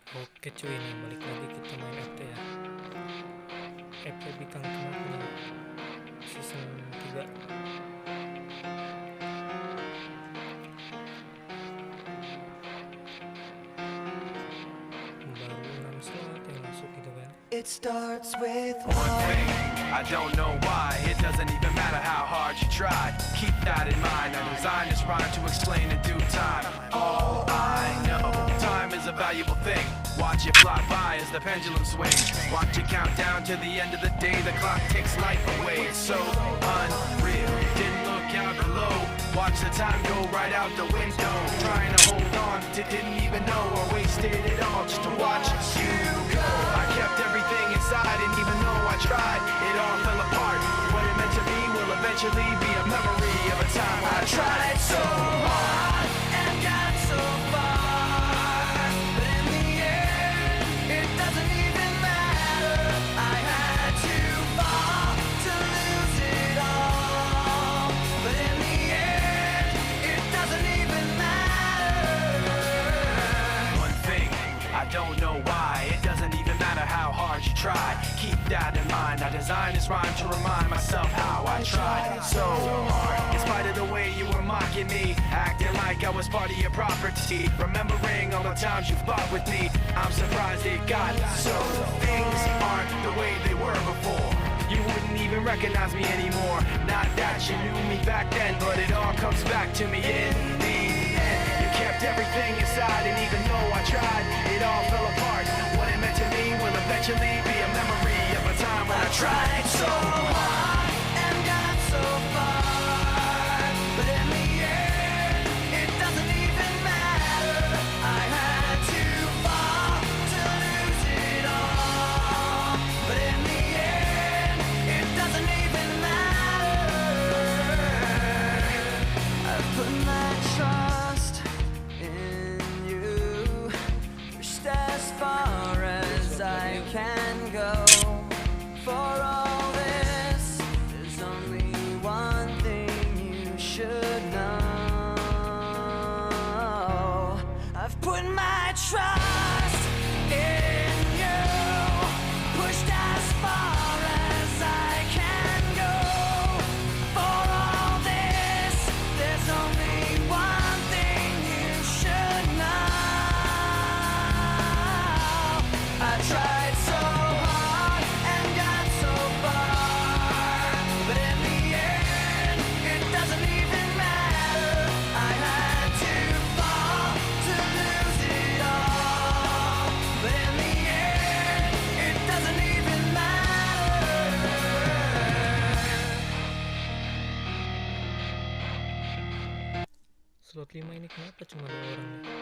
Oke cuy, nih balik lagi kita main FT ya. FT Kang nih season 3. Baru 6 slot yang masuk gitu kan. It starts with one thing. I don't know why. It doesn't even matter how hard you try. Keep that in mind. I designed this rhyme to explain in due time. All I know, time is a valuable thing. Watch it fly by as the pendulum swings. Watch it count down to the end of the day. The clock takes life away. It's so unreal. Didn't look out below. Watch the time go right out the window. Trying to hold on to didn't even know or wasted it all just to watch you go. I kept everything inside and even though I tried, it all fell apart. What it meant to be will eventually be a memory of a time I tried so hard and got so far. But in the end, it doesn't even matter. I had to fall to lose it all. But in the end, it doesn't even matter. One thing, I don't know why. It doesn't even matter how hard you try. Keep that in mind. I designed this rhyme to remind myself how I tried so hard. In spite of the way you were mocking me, acting like I was part of your property, remembering all the times you fought with me, I'm surprised it got so. Things aren't the way they were before. You wouldn't even recognize me anymore. Not that you knew me back then, but it all comes back to me in the end. You kept everything inside, and even though I tried, it all fell apart. What it meant to me will eventually be a memory of a time when I tried so hard and got so far. But in the end, it doesn't even matter. I had to fall to lose it all. But in the end, it doesn't even matter. I've put my trust in you, pushed as far as I can go. For all this, there's only one thing you should know. I've put my trust in you, pushed as far as I can go. For all this, there's only one thing you should know. I tried so hard and got so far, but in the end, it doesn't even matter. I had to fall to lose it all, but in the end, it doesn't even matter. Slot 5 ini kenapa cuma 2 orang nih?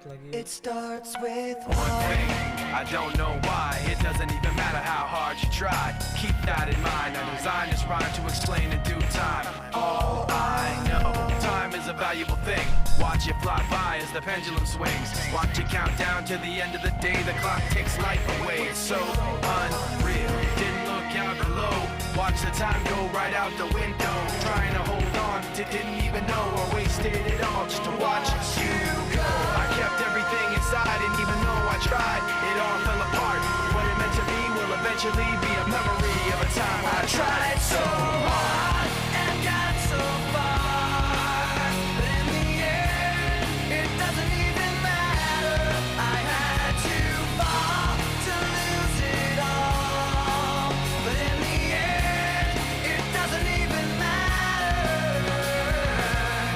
Lagi. it starts with One thing, I don't know why. It doesn't even matter how hard you try. Keep that in mind. I designed this rhyme to explain in due time. All I know, time is a valuable thing. Watch it fly by as the pendulum swings. Watch it count down to the end of the day. The clock takes life away. It's so unreal. Didn't look out below. Watch the time go right out the window. Trying to hold on to didn't even know or wasted it all just to watch you go. I kept everything inside and even though I tried, it all fell apart. What it meant to be will eventually be a memory of a time I tried so hard and got so far. But in the end, it doesn't even matter. I had to fall to lose it all. But in the end, it doesn't even matter.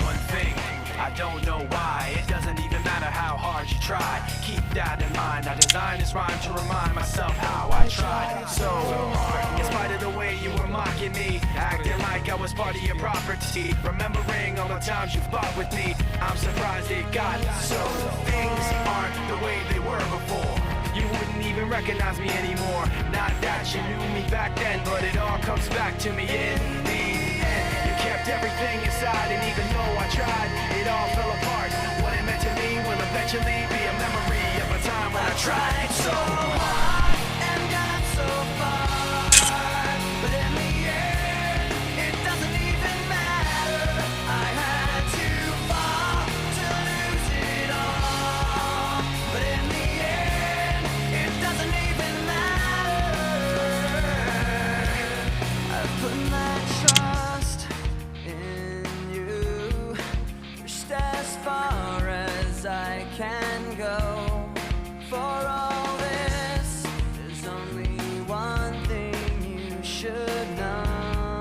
One thing, I don't know why. It doesn't even matter how hard you try. Keep that in mind. I designed this rhyme to remind myself how I tried so hard. In spite of the way you were mocking me, acting like I was part of your property, remembering all the times you fought with me, I'm surprised it got so. Things aren't the way they were before. You wouldn't even recognize me anymore. Not that you knew me back then, but it all comes back to me in the end. You kept everything inside, and even though I tried, it all fell apart. What it meant to me will eventually be a memory of a time when tried so hard and got so far, but in the end, it doesn't even matter. I had to fall to lose it all, but in the end, it doesn't even matter. I've put my trust in you, pushed as far as I can go. For all this, there's only one thing you should know.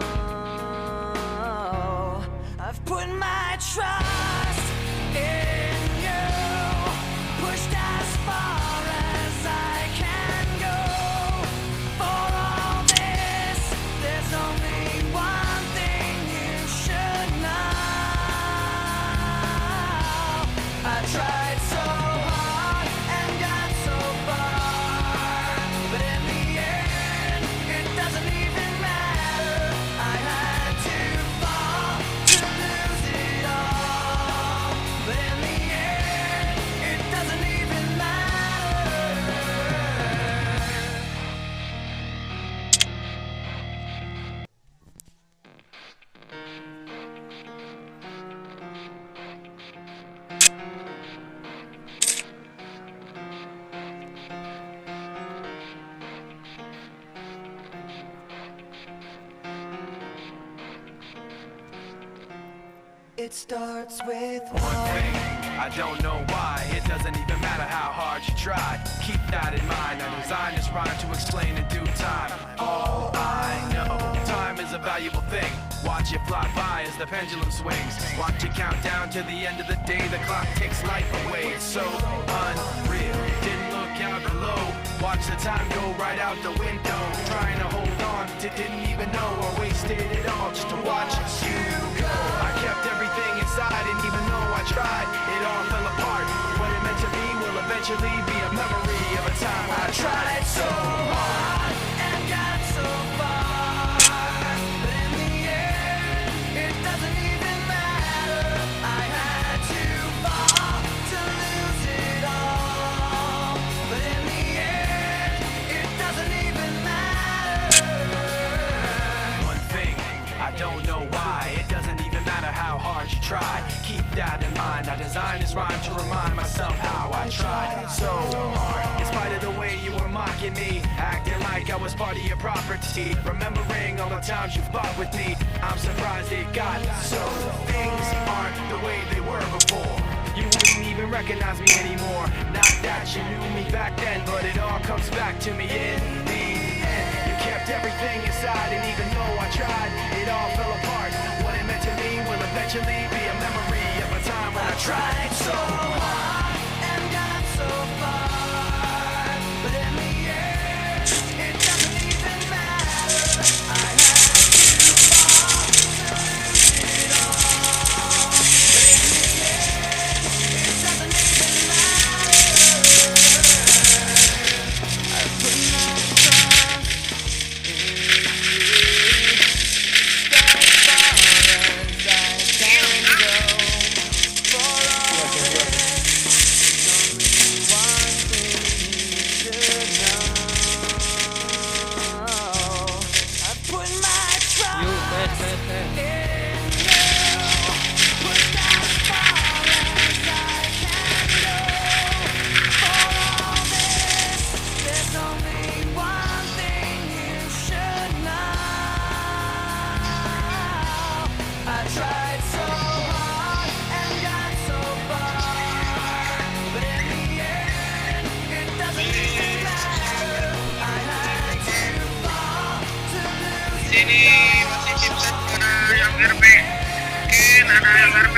I've put my trust in you, pushed as far as I can go. For all this, there's only one thing you should know. I tried so hard and got so far, but in the end, it doesn't even matter. I had to fall to lose it all, but in the end, it doesn't even matter. It starts with One thing, I don't know why. It doesn't even matter how hard you try. Keep that in mind. I designed this rhyme to explain in due time. All I know, time is a valuable thing. Watch it fly by as the pendulum swings. Watch it count down to the end of the day. The clock takes life away. It's so unreal. Didn't look out below. Watch the time go right out the window. Trying to hold on to didn't even know or wasted it all just to watch you go. I kept everything inside, and even though I tried, it all fell apart. What it meant to be will eventually be a memory of a time when I tried so hard and got so far, but in the end, it doesn't even matter. I had to fall to lose it all, but in the end, it doesn't even matter. One thing, I don't know why. It doesn't even matter how hard you try. Keep that in mind. I designed this rhyme to remind myself how I tried so hard. In spite of the way you were mocking me, acting like I was part of your property, remembering all the times you fought with me, I'm surprised it got so. Things aren't the way they were before. You wouldn't even recognize me anymore. Not that you knew me back then, but it all comes back to me in the end. You kept everything inside, and even though I tried, it all fell apart. What it meant to me will eventually be a memory of a time when I tried so hard And got so far, but in the end, it doesn't even matter. I had to fall to lose it all, but in the end, it doesn't even matter. I put my trust in you, as far as I can go. For all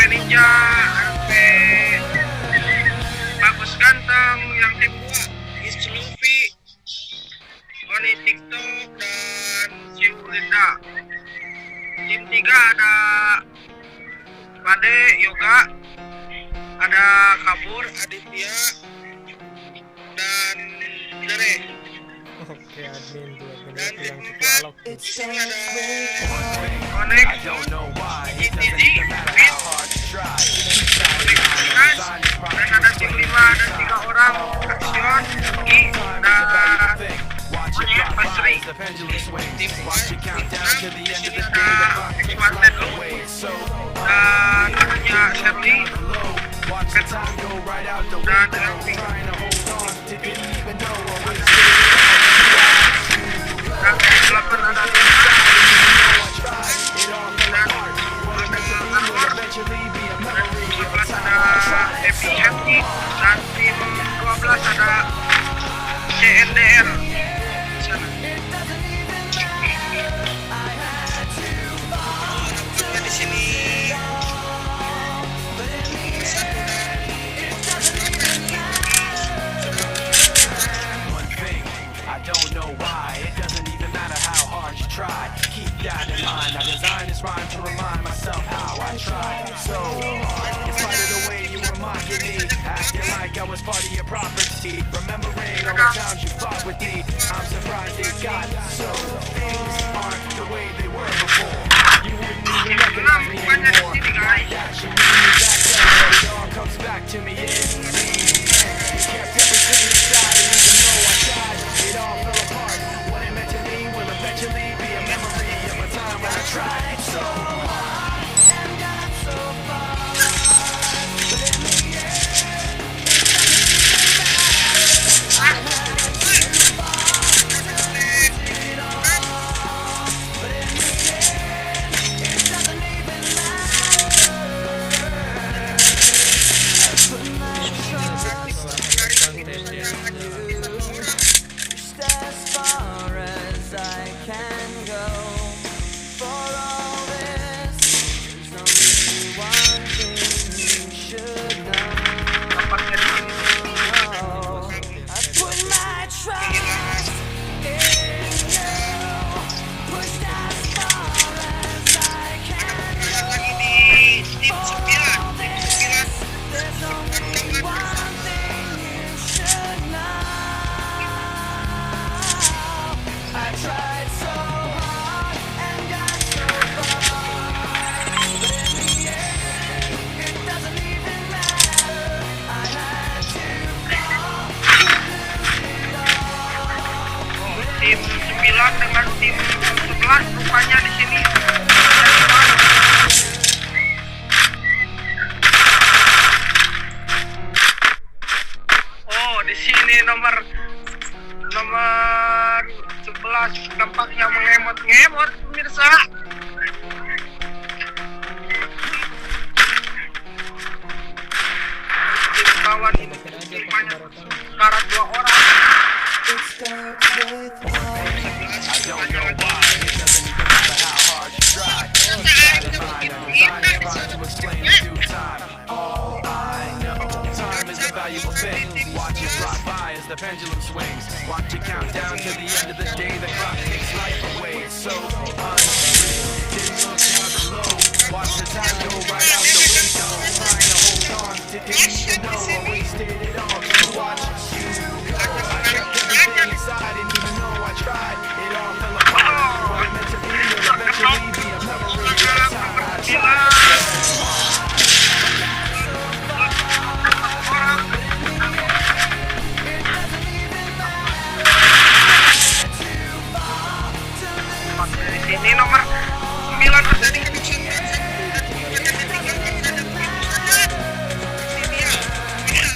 Ninja, RP Bagus Ganteng, yang tim 2 Is Luffy, Oni TikTok, dan Siu Linda. Tim 3 ada Pade, Yoga, ada Kabur, Aditya, dan Dere. Oke, admin tuh Dan yang tim cukup alok 4 tuh. ini ada Konek, I don't know why. It ITZ, doesn't even matter Win, how hard you try. dan ada tim 5 ada 3 orang, Spesial, John, Ki, Time is a valuable dan thing. Watch it rock by as the pendulum swings. Watch it count down to the end of the day. The clock ticks like away. So dan temannya Shirley, watch the time go right out the dan window. Elvi, Trying to hold on to didn't even know I was dan ke-8 ada Lisa, it all fell apart. What it meant to be will eventually be a memory of a 11 time ada I tried. Happy Happy, dan tim 12 ada CNDR di sana. Langsungnya di sini. One thing, I don't know why. It doesn't even matter how hard you try. Keep that in mind. I designed this rhyme to remind myself how I tried so hard. In spite of the way you were mocking me, acting like I was part of your property. Remembering all the times you fought with me, I'm surprised it got so. Things aren't the way they were before. You wouldn't even recognize me anymore. Like that, you knew me back then, but it all comes back to me in the end. You kept everything inside, and even though I tried, it all fell apart. What it meant to me will eventually be a memory of a time when I tried so hard and got so far. But in the end, I had to fall to lose it all. But in the end, it doesn't even matter. I put my trust just as far as I can go. For all this, there's only one thing you should know. I put my trust in you, pushed as far as I can Lanjut go. lagi di tim 9, tim 9. There's only one thing you should know. I tried so hard and got so far, but in the end, it doesn't even matter. I had to fall to lose it all. Tim 9 dengan tim 11 rupanya di sini. Jadi mana? Oh, di sini nomor 11 tampaknya mengemot-ngemot pemirsa. Tim kawan ini rupanya antara 2 orang. I don't know why. It doesn't even matter how hard you try. Keep that in mind. I'm trying to explain in due time. All I know, time is a valuable thing. Watch it rock by as the pendulum swings. Watch it count down to the end of the day. The clock takes life away. It's so unreal. Didn't look down below. Watch the time go right out the window. Trying to hold on. Didn't even know I wasted it all to watch you go. I kept everything inside, and even though I tried, it all fell apart. What it meant to be will eventually be a memory of the time I tried. Di sini nomor 9 ada di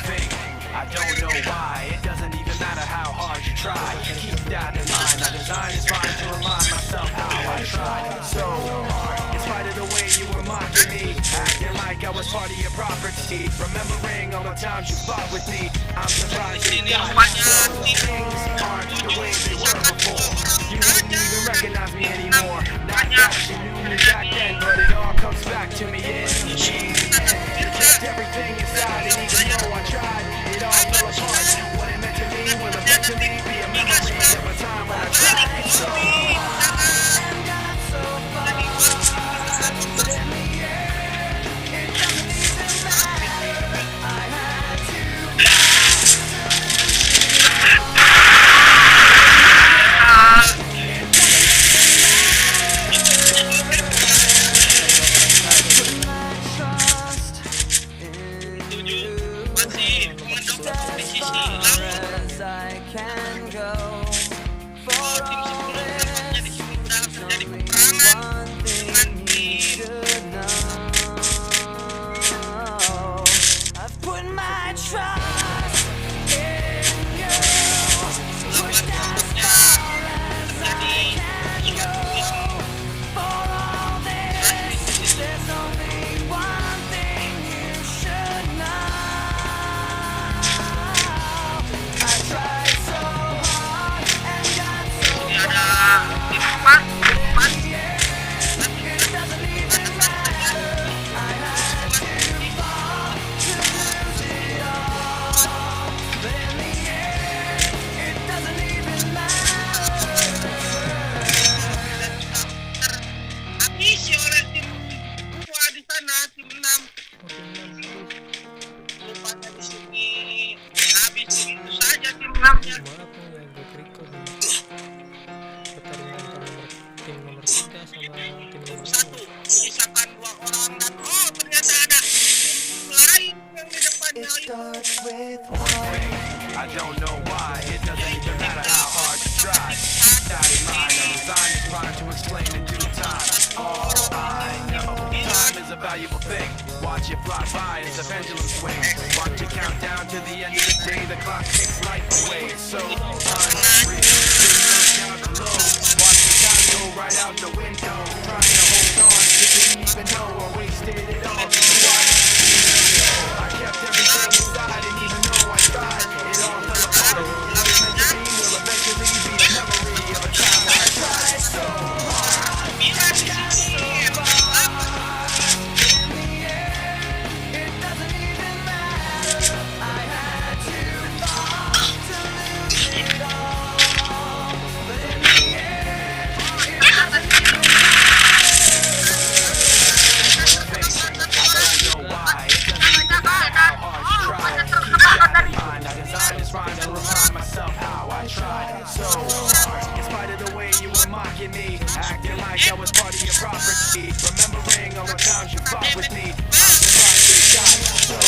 Thing, I don't know why. It doesn't even matter how hard you try. Keep that in mind. I designed this rhyme to remind myself how I tried so hard. In spite of the way you were mocking me, acting like I was part of your property. Remembering all the times you fought with me, I'm surprised it Ini got rupanya so. tim Things aren't the way they were before. You wouldn't even recognize me anymore. Not that you knew me back then, but it all comes back to me in the end. You kept everything inside, and even though I tried, it all fell apart. What it meant to me will eventually be a memory of a time when I tried so hard and got so far. But in the end, it doesn't even matter. I had to masih mendukung posisi lawan Gimana aku ya gue record nih pertarungan antara tim nomor 3 sama tim nomor 2. Menyisakan 2 orang dan ternyata ada lain yang di depannya itu. I don't know why, it doesn't even matter how hard you try. Keep that in mind, I designed this rhyme to explain in due time. All I know, time is a valuable thing. Watch it fly by as the pendulum swings. Watch it count down to the end of the day, the clock takes life away. It's so unreal, down below. Watch the time go right out the window. Trying to hold on, didn't even know I wasted it all. I kept everything inside, and even though I tried, it all fell apart. What it meant to me will eventually be a memory of a time when I tried so hard. In the end, it doesn't even matter. I had to fall to lose it all. But in the end, it doesn't even I don't know why. It doesn't even matter how hard you try. Keep that in mind. I designed this rhyme to remind myself how I tried so hard. In spite of the way you were mocking me, acting like I was part of your property, remembering all the times you fought with me. I'm surprised you got so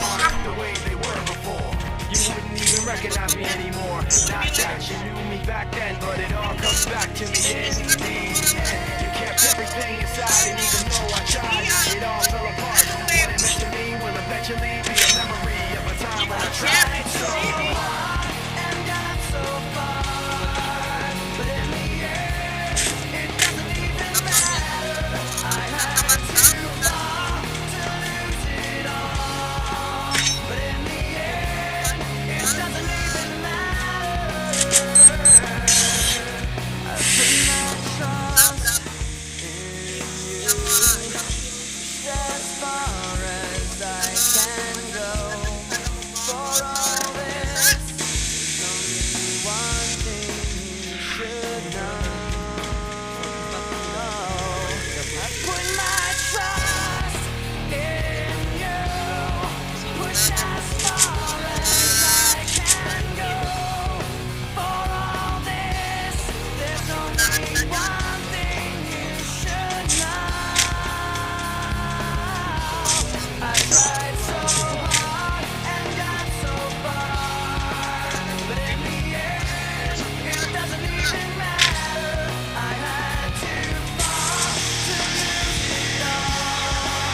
aren't the way they were before. You wouldn't even recognize me anymore. Not that you knew me back then, but it all comes back to me in the end. You kept everything inside, and even though I tried, it all fell apart. What it meant to me will eventually be a memory of a time when I tried so hard and got so far. But in the end, it doesn't even matter. I had to fall to lose it all. But in the end, it doesn't even matter. I put my trust in you. As far as I can go. For all this, there's only one thing you should know. I put my trust in you. Push as far as I can go. For all this, there's only one thing you should know. I tried so hard and got so far, but in the end, it doesn't even matter. I had to fall to lose it all,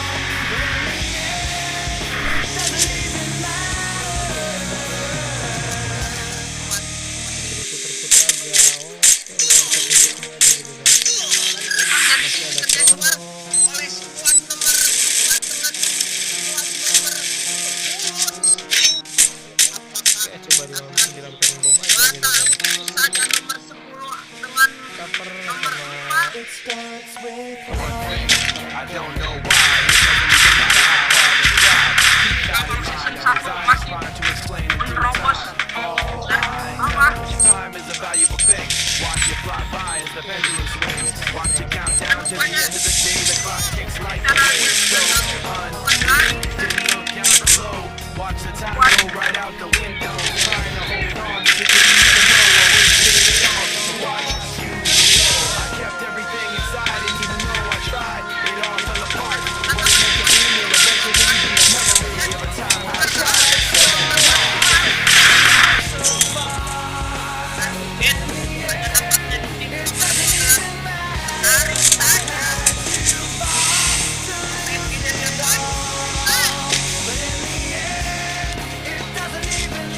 but in the end, it doesn't even matter. Oleh squad nomor 4 dengan squad nomor 10. Oke, coba dilakukan bom aja gitu kan. Tentu saja nomor 10 dengan Cover nomor sama 4. It starts with one thing. I don't know why. It doesn't even matter how hard you try. Keep that in mind. I designed this rhyme to explain in due Menerobos time. All dan I bawah. know, time is a valuable thing. Watch it fly by as the pendulum swings. Watch it count down to the end of the day. The clock takes life away. It's so unreal. Didn't look down below. Watch the time go right out the window. Trying to hold on to the even though I wasted it all. So watch you go. I kept everything inside, and even though I tried, it all fell apart. What it meant to me will eventually be a memory of a time when I tried so hard, so far. In the end, it doesn't even matter. I had to fall to lose it all. But in the end, it doesn't even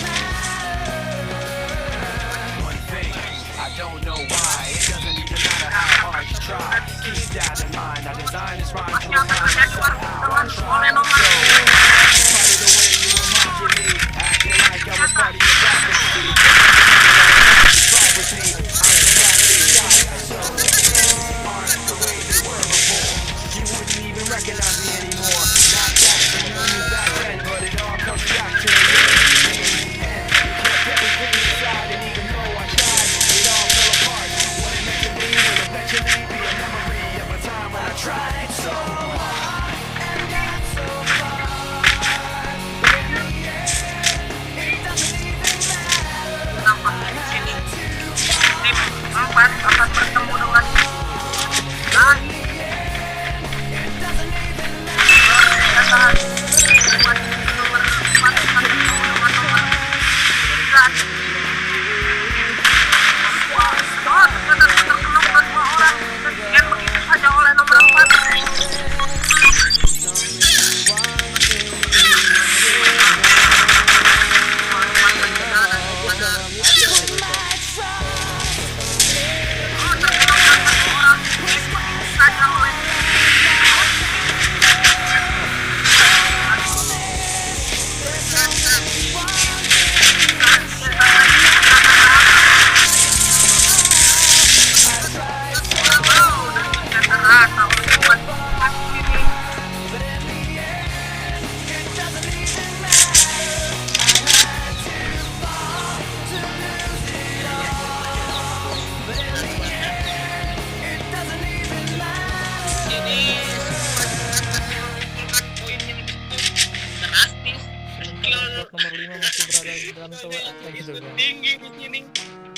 masih berada di dalam toa kayak gitu kan. tinggi di sini.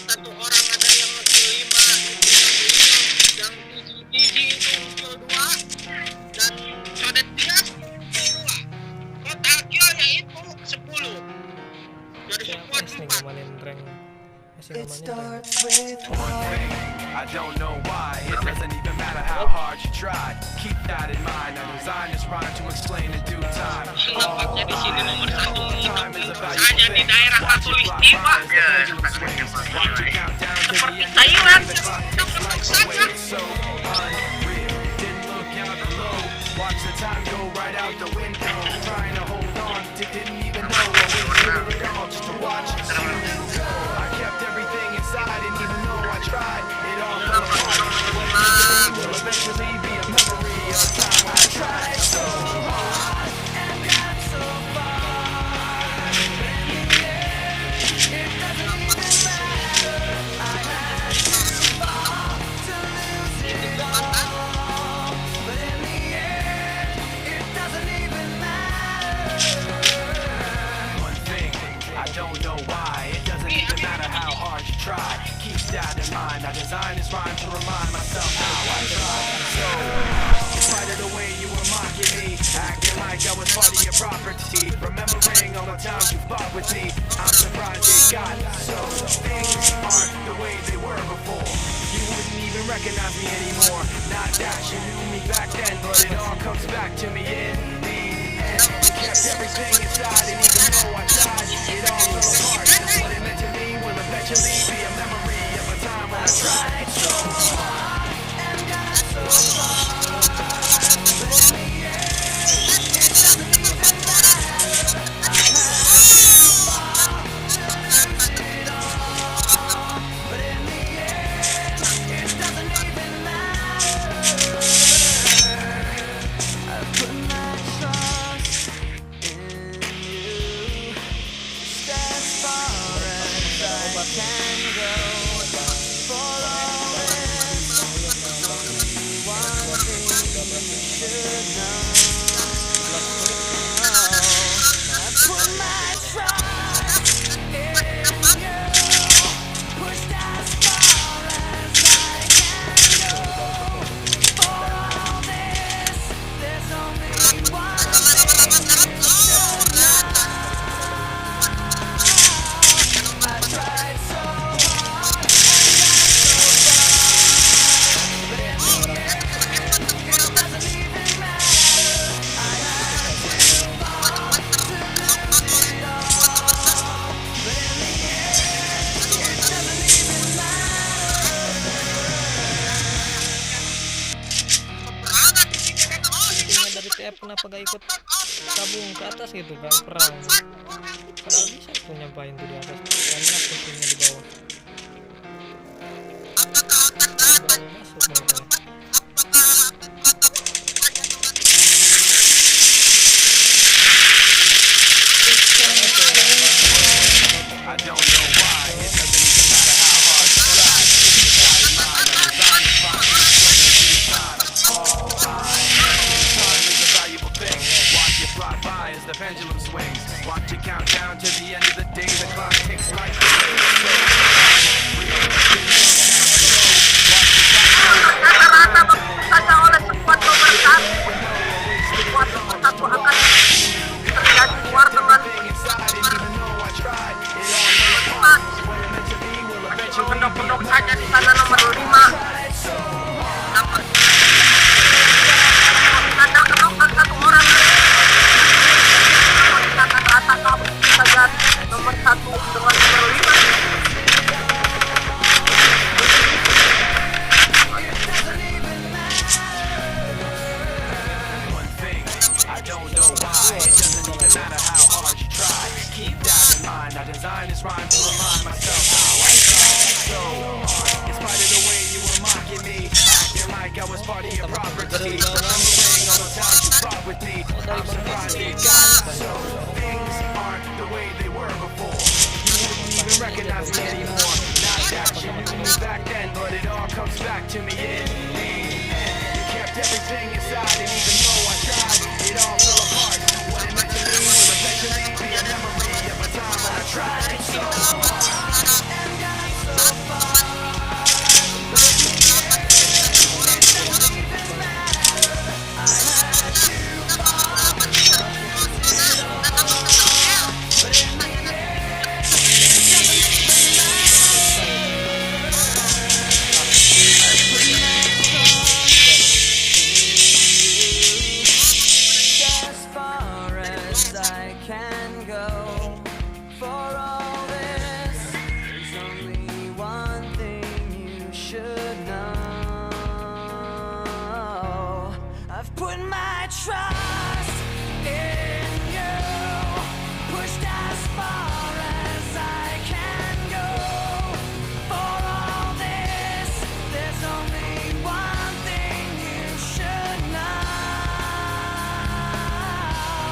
Satu orang ada yang skill 5, yang 7 biji itu skill 2, dan codet dia skill 2. Total kill yaitu 10. Dari semua Nih tempat. ngamanin rank masih It ngamanin rank. starts with One thing, I don't know why. It doesn't even matter how hard you try. Keep that in mind. I designed this rhyme to explain in due time. Nampaknya di sini nomor 1 Time is a hanya valuable di thing. daerah Katulistiwa. Ya, watch it count down to the Seperti end of the Thailand, day. The clock yang ticks like bentuk the saja. wave. So unreal. Didn't look out below. Watch the time go right out the window. Trying to hold on to didn't even know I was doing it all just to watch you go. I kept everything inside, didn't even know I tried. It all fell apart. What it meant to be will eventually be a memory of a time I tried so hard and got so far. In the end, it doesn't even matter. I had to fall to lose it all. But in the end, it doesn't even matter. One thing, I don't know why. It doesn't even matter how hard you try. Keep that in mind. I designed this rhyme to remind myself how I tried. So, in spite of the way you were mocking me, acting like I was part of your property, remembering all the times you fought with me, I'm surprised it got so. Things aren't the way they were before. You wouldn't even recognize me anymore. Not that you knew me back then, but it all comes back to me in the end. You kept everything inside, and even though I tried, it all fell apart. What it meant to me will eventually be a memory of a time when I tried so hard and got so far. But in the end, it doesn't even matter. I had to fall to lose it all. But in the end, it doesn't even matter. I put my trust in you. Just as far as I can go. For all this, only one thing you should know. I put my trust in you. Pushed as far as I can go. For all this, there's only one thing you should know. I tried so hard and got so far, but in the end, it doesn't even matter. I had to fall to lose it all, but in the end, it doesn't even Intinya dari TF kenapa gak ikut gabung ke atas gitu kan, perang padahal bisa tuh nyampain tuh di atas, enak posisinya di bawah. Berani masuk mereka. I don't know why. It doesn't even matter how hard you try. Keep that in mind. I designed this rhyme to explain in due time. All I know, time is a valuable thing. Watch it fly by as the pendulum swings. Watch it count down to the end of the day. The clock ticks like the wave. So unreal. Didn't look down below. Watch the time go right Rata-rata out. saja oleh squad nomor 1. Squad nomor 1 akan terjadi war dengan Everything inside, and even though I tried, it all fell apart. What it meant to be will eventually be a pendok-pendok saja di sana nomor 5. Dapat tanda kenokkan satu orang. Kita rata kabur saja nomor 1 dengan nomor 5. one thing. I don't know why. It doesn't even matter how hard you try. Keep that in mind. I designed this rhyme to remind myself how I tried so hard. In spite of the way you were mocking me, acting like I was part of your property, remembering all the times you fought with me, I'm surprised it got so. Things aren't the way they were before. You wouldn't even recognize me anymore. Not that you knew me back then, but it all comes back to me in the end. You kept everything inside, and even though I tried, it all fell